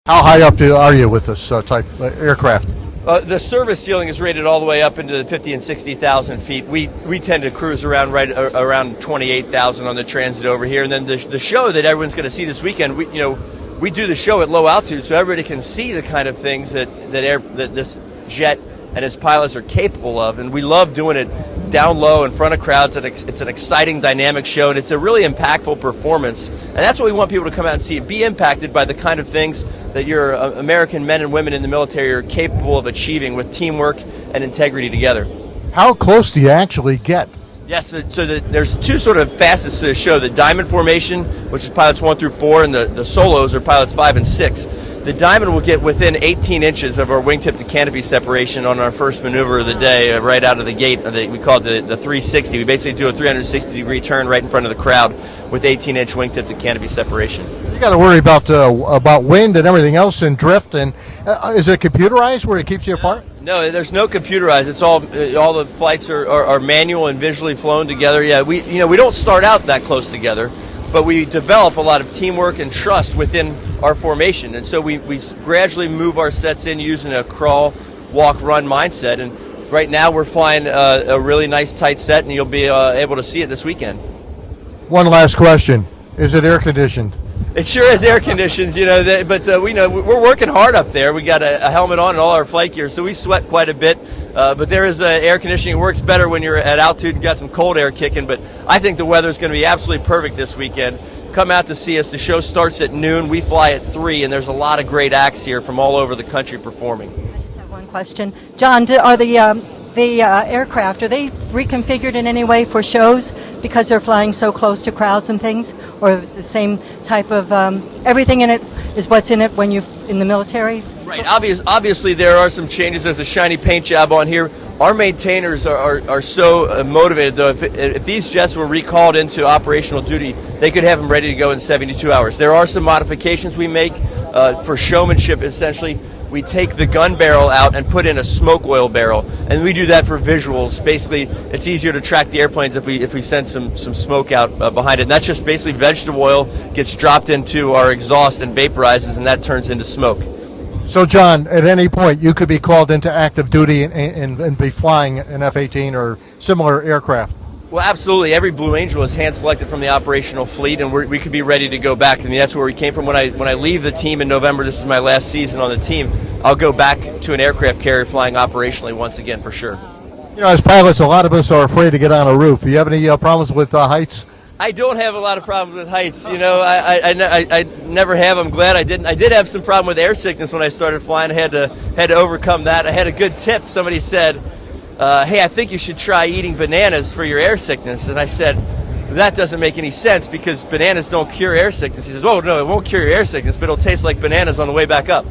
How high up are you with this type aircraft? The service ceiling is rated all the way up into the 50 and 60,000 feet. We tend to cruise around around 28,000 on the transit over here. And then the show that everyone's going to see this weekend, we do the show at low altitude so everybody can see the kind of things that this jet and its pilots are capable of. And we love doing it down low in front of crowds. It's an exciting, dynamic show, and it's a really impactful performance. And that's what we want people to come out and see, be impacted by the kind of things that your American men and women in the military are capable of achieving with teamwork and integrity together. How close do you actually get? Yes, there's two sort of facets to the show. The diamond formation, which is pilots 1 through 4, and the solos are pilots 5 and 6. The diamond will get within 18 inches of our wingtip to canopy separation on our first maneuver of the day, right out of the gate. We call it the 360. We basically do a 360-degree turn right in front of the crowd with 18-inch wingtip to canopy separation. You got to worry about wind and everything else and drift. And is it computerized where it keeps you apart? No, there's no computerized. It's all the flights are manual and visually flown together. Yeah, we don't start out that close together, but we develop a lot of teamwork and trust within our formation, and so we gradually move our sets in using a crawl, walk, run mindset. And right now we're flying a really nice tight set, and you'll be able to see it this weekend. One last question: is it air conditioned? It sure is air conditioned, but we know we're working hard up there. We got a helmet on and all our flight gear, so we sweat quite a bit. But there is air conditioning. It works better when you're at altitude and got some cold air kicking. But I think the weather is going to be absolutely perfect this weekend. Come out to see us. The show starts at noon. We fly at 3, and there's a lot of great acts here from all over the country performing. I just have one question, John. Are the aircraft, are they reconfigured in any way for shows because they're flying so close to crowds and things, or is it the same type of everything in it is what's in it when you're in the military? Right. Obviously, there are some changes. There's a shiny paint job on here. Our maintainers are so motivated, though. If these jets were recalled into operational duty, they could have them ready to go in 72 hours. There are some modifications we make for showmanship, essentially. We take the gun barrel out and put in a smoke oil barrel, and we do that for visuals. Basically, it's easier to track the airplanes if we send some smoke out behind it. And that's just basically vegetable oil gets dropped into our exhaust and vaporizes, and that turns into smoke. So, John, at any point you could be called into active duty and be flying an F-18 or similar aircraft. Well, absolutely. Every Blue Angel is hand-selected from the operational fleet, and we could be ready to go back. I mean, that's where we came from. When I leave the team in November, this is my last season on the team, I'll go back to an aircraft carrier flying operationally once again for sure. As pilots, a lot of us are afraid to get on a roof. Do you have any problems with heights? I don't have a lot of problems with heights. I never have. I'm glad I didn't. I did have some problem with air sickness when I started flying. I had to overcome that. I had a good tip. Somebody said, hey, I think you should try eating bananas for your air sickness. And I said, that doesn't make any sense because bananas don't cure air sickness. He says, oh, no, it won't cure your air sickness, but it'll taste like bananas on the way back up.